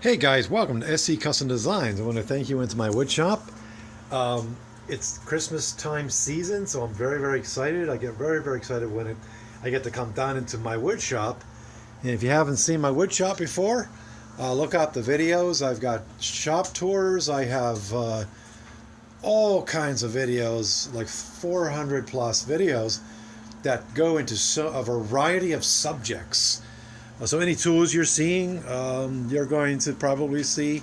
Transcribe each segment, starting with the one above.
Hey guys, welcome to SC Custom Designs. I want to thank you into my wood shop. It's Christmas time season, so I'm very excited. I get very excited when I get to come down into my wood shop. And if you haven't seen my wood shop before, look up the videos. I've got shop tours. I have all kinds of videos, like 400 plus videos that go into a variety of subjects. So any tools you're seeing, you're going to probably see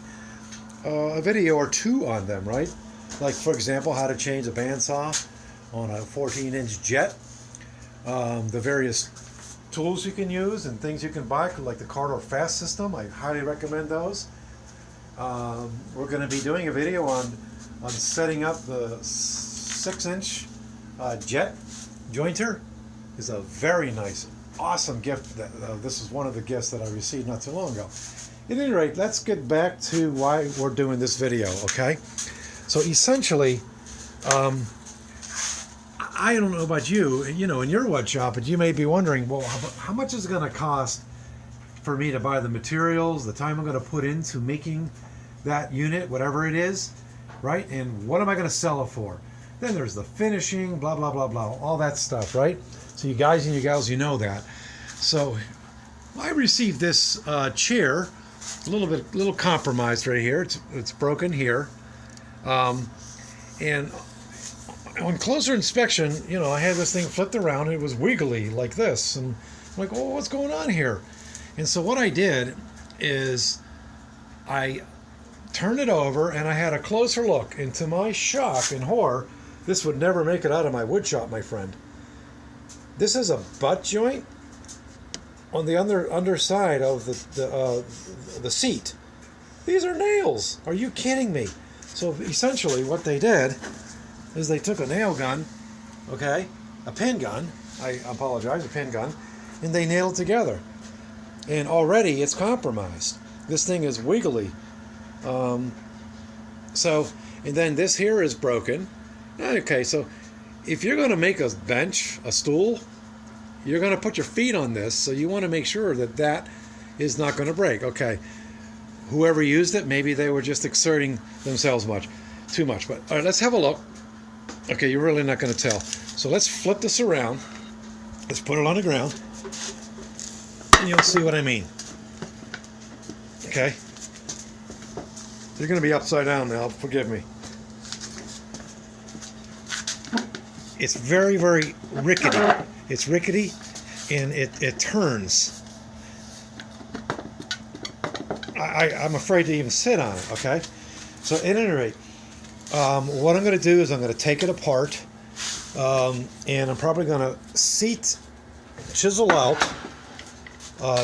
a video or two on them, right? Like, for example, how to change a bandsaw on a 14-inch jet. The various tools you can use and things you can buy, like the Cardor Fast System. I highly recommend those. We're going to be doing a video on setting up the 6-inch jet jointer. It's a very nice, awesome gift. This is one of the gifts that I received not too long ago. At any rate, let's get back to why we're doing this video, okay? So essentially, I don't know about you, in your wood shop, but you may be wondering, well, how much is it going to cost for me to buy the materials, the time I'm going to put into making that unit, whatever it is, right? And what am I going to sell it for? Then there's the finishing, blah, blah, blah, blah, all that stuff, right? So you guys and you gals, you know that. So I received this chair, a little compromised right here. It's broken here, and on closer inspection, I had this thing flipped around and it was wiggly like this, and I'm like, oh, what's going on here? And so what I did is I turned it over and I had a closer look into my shop in horror. This would never make it out of my wood shop, my friend. This is a butt joint on the underside of the seat. These are nails. Are you kidding me? So essentially what they did is they took a nail gun, okay, a pin gun, I apologize, a pin gun, and they nailed it together. And already it's compromised. This thing is wiggly. And then this here is broken. Okay, so if you're going to make a bench, a stool, you're going to put your feet on this, so you want to make sure that is not going to break. Okay, whoever used it, maybe they were just exerting themselves too much. But all right, let's have a look. Okay, you're really not going to tell. So let's flip this around. Let's put it on the ground, and you'll see what I mean. Okay, you're going to be upside down now. Forgive me. It's very rickety. It's rickety, and it turns. I'm afraid to even sit on it, okay? So at any rate, what I'm going to do is I'm going to take it apart, and I'm probably going to chisel out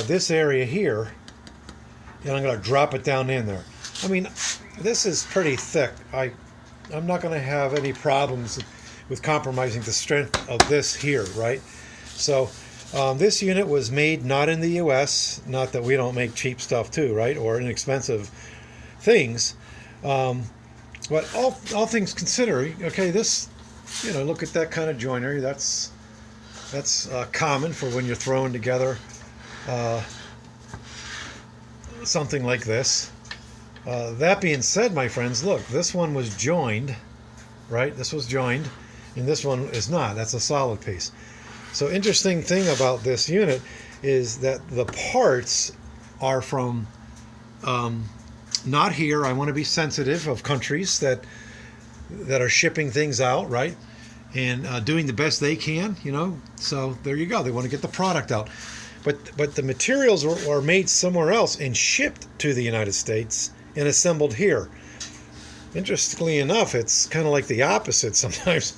this area here, and I'm going to drop it down in there. I mean, this is pretty thick. I'm not going to have any problems with compromising the strength of this here, right? So this unit was made not in the U.S., not that we don't make cheap stuff too, right, or inexpensive things, but all things considering, okay, this, look at that kind of joinery. That's common for when you're throwing together something like this. That being said, my friends, look, this one was joined, right? This was joined. And this one is not. That's a solid piece. So interesting thing about this unit is that the parts are from not here. I want to be sensitive of countries that are shipping things out, right? And doing the best they can, So there you go. They want to get the product out. But the materials are made somewhere else and shipped to the United States and assembled here. Interestingly enough, it's kind of like the opposite sometimes.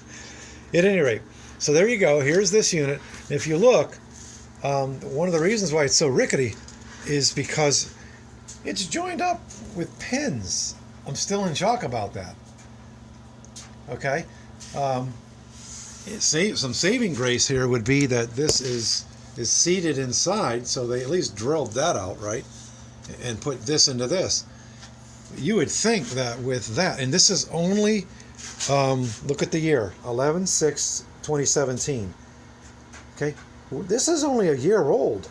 At any rate, so there you go. Here's this unit. If you look, one of the reasons why it's so rickety is because it's joined up with pins. I'm still in shock about that. Okay. Some saving grace here would be that this is seated inside, so they at least drilled that out, right, and put this into this. You would think that with that, and this is only, look at the year, 11/6/2017. Okay, this is only a year old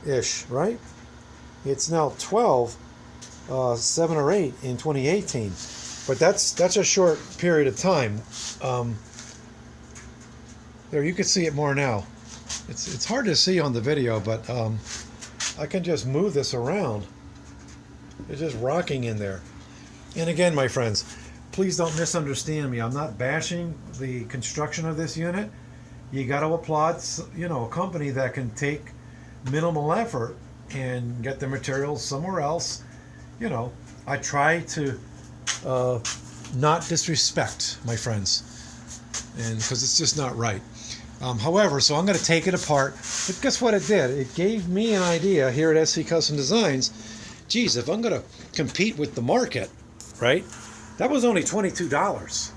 ish, right? It's now 12, 7 or 8 in 2018. But that's a short period of time. There, you can see it more now. It's hard to see on the video, but I can just move this around. It's just rocking in there. And again, my friends, please don't misunderstand me. I'm not bashing the construction of this unit. You got to applaud, a company that can take minimal effort and get the materials somewhere else. I try to not disrespect my friends, and because it's just not right. However, so I'm going to take it apart. But guess what it did? It gave me an idea here at SC Custom Designs. Geez, if I'm going to compete with the market, right? That was only $22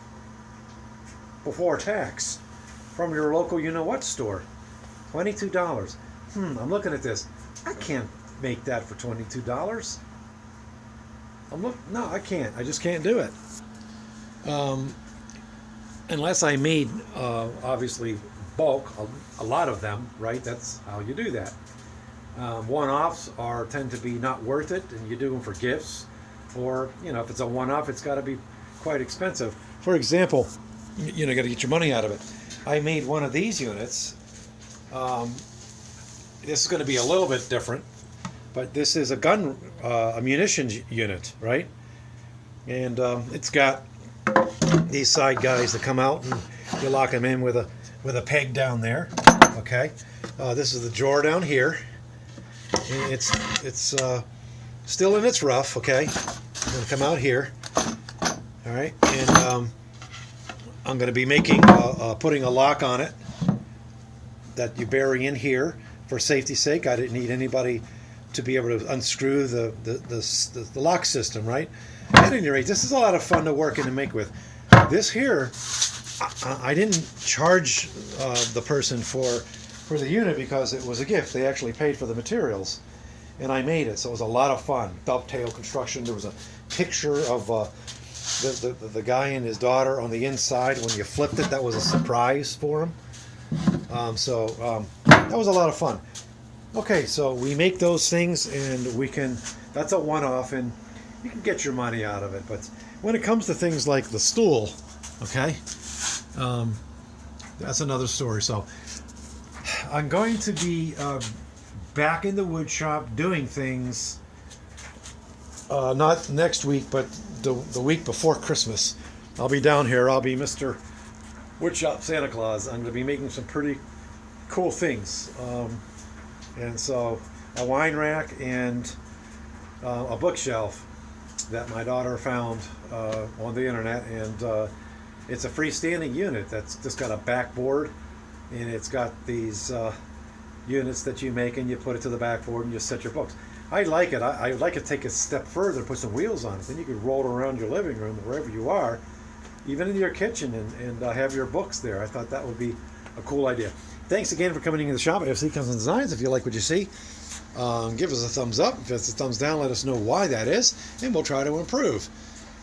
before tax from your local you-know-what store. $22. I'm looking at this. I can't make that for $22. No, I can't. I just can't do it. Unless I made, obviously, bulk, a lot of them, right? That's how you do that. One-offs tend to be not worth it, and you do them for gifts, or if it's a one-off, it's got to be quite expensive. For example, you got to get your money out of it. I made one of these units. This is going to be a little bit different, but this is a munitions unit, right? And it's got these side guys that come out, and you lock them in with a peg down there. Okay, this is the drawer down here. It's still in its rough. Okay, I'm going to come out here. All right, and I'm going to be putting a lock on it that you bury in here for safety's sake. I didn't need anybody to be able to unscrew the lock system, right? At any rate, this is a lot of fun to work and to make with. This here, I didn't charge the person for the unit because it was a gift. They actually paid for the materials, and I made it, so it was a lot of fun. Dovetail construction. There was a picture of the guy and his daughter on the inside. When you flipped it, that was a surprise for him. So that was a lot of fun. Okay, so we make those things, and that's a one-off, and you can get your money out of it. But when it comes to things like the stool, okay, that's another story. So I'm going to be back in the wood shop doing things, not next week, but the week before Christmas. I'll be down here. I'll be Mr. Woodshop Santa Claus. I'm going to be making some pretty cool things. And so a wine rack and a bookshelf that my daughter found on the internet, and it's a freestanding unit that's just got a backboard, and it's got these units that you make, and you put it to the backboard and you set your books. I like it. I'd like to take a step further, put some wheels on it. Then you could roll around your living room or wherever you are, even in your kitchen, and have your books there. I thought that would be a cool idea. Thanks again for coming into the shop at SC Custom Designs. If you like what you see, give us a thumbs up. If it's a thumbs down, let us know why that is, and we'll try to improve.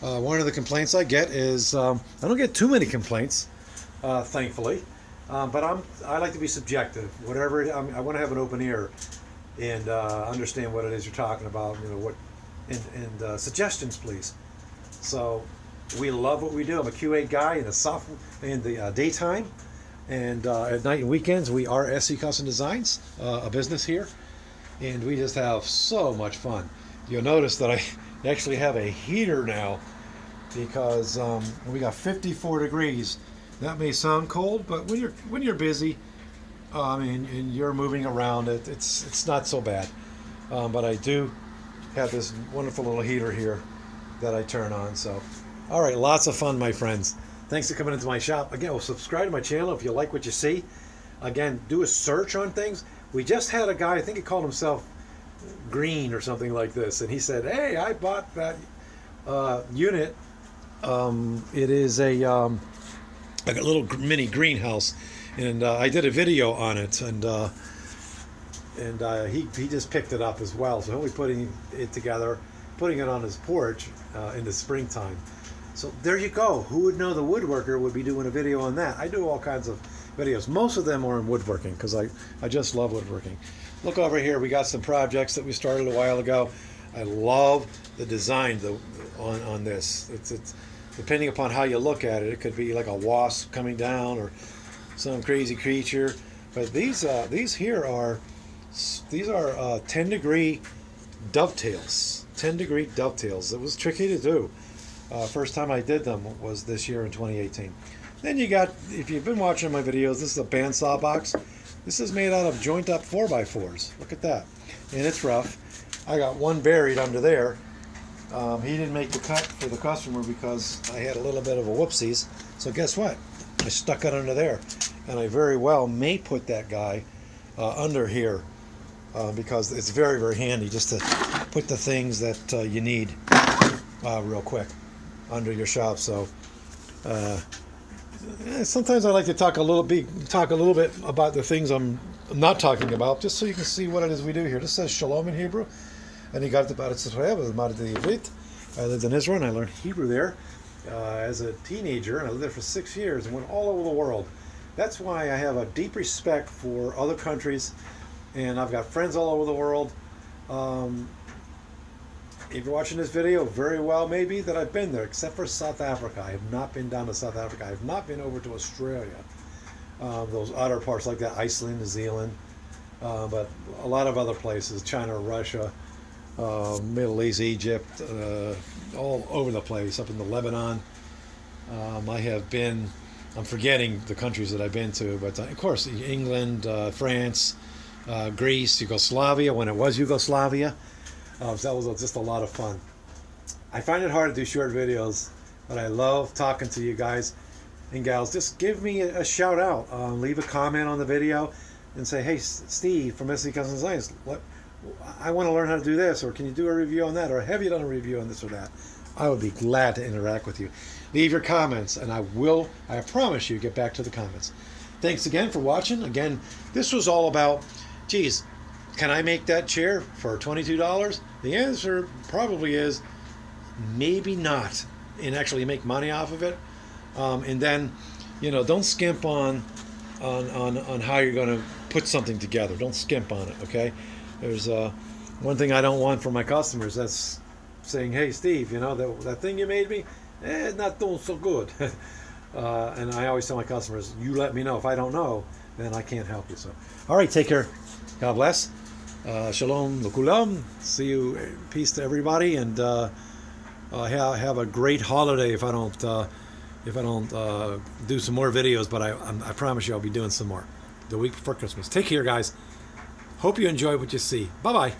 One of the complaints I get is I don't get too many complaints, thankfully, but I like to be subjective. Whatever I want to have an open ear and understand what it is you're talking about. And suggestions, please. So we love what we do. I'm a QA guy in the daytime. And at night and weekends, we are SC Custom Designs, a business here, and we just have so much fun. You'll notice that I actually have a heater now because we got 54 degrees. That may sound cold, but when you're busy, and you're moving around, it's not so bad. But I do have this wonderful little heater here that I turn on. So, all right, lots of fun, my friends. Thanks for coming into my shop. Again, subscribe to my channel if you like what you see. Again, do a search on things. We just had a guy, I think he called himself Green or something like this, and he said, hey, I bought that unit. It is like a little mini greenhouse, and I did a video on it, and he just picked it up as well. So he'll be putting it together, putting it on his porch in the springtime. So there you go. Who would know the woodworker would be doing a video on that? I do all kinds of videos. Most of them are in woodworking because I just love woodworking. Look over here. We got some projects that we started a while ago. I love the design on this. It's depending upon how you look at it. It could be like a wasp coming down or some crazy creature. But these here are 10-degree dovetails. 10-degree dovetails. It was tricky to do. First time I did them was this year in 2018. Then you got, if you've been watching my videos, this is a bandsaw box. This is made out of joint up 4x4s. Look at that. And it's rough. I got one buried under there. He didn't make the cut for the customer because I had a little bit of a whoopsies. So guess what? I stuck it under there. And I very well may put that guy under here because it's very, very handy just to put the things that you need real quick under your shop. So sometimes I like to talk a little bit about the things I'm not talking about, just so you can see what it is we do here. This says Shalom in Hebrew, and I lived in Israel and I learned Hebrew there as a teenager, and I lived there for 6 years and went all over the world. That's why I have a deep respect for other countries, and I've got friends all over the world. If you're watching this video, very well maybe that I've been there, except for South Africa. I have not been down to South Africa. I have not been over to Australia. Those other parts like that, Iceland, New Zealand, but a lot of other places, China, Russia, Middle East, Egypt, all over the place, up in the Lebanon. I'm forgetting the countries that I've been to, but of course, England, France, Greece, Yugoslavia, when it was Yugoslavia. So that was just a lot of fun. I find it hard to do short videos, but I love talking to you guys and gals. Just give me a shout out. Leave a comment on the video and say, hey, Steve from SC Custom Designs, I want to learn how to do this, or can you do a review on that, or have you done a review on this or that? I would be glad to interact with you. Leave your comments, and I promise you, get back to the comments. Thanks again for watching. Again, this was all about, geez, can I make that chair for $22? The answer probably is maybe not, and actually make money off of it. And then, don't skimp on how you're going to put something together. Don't skimp on it, okay? There's one thing I don't want from my customers. That's saying, hey, Steve, that thing you made me, not doing so good. And I always tell my customers, you let me know. If I don't know, then I can't help you. So, all right, take care. God bless. Shalom l'kulam. See you. Peace to everybody, and have a great holiday. If I don't do some more videos, but I promise you I'll be doing some more the week before Christmas. Take care, guys. Hope you enjoy what you see. Bye bye.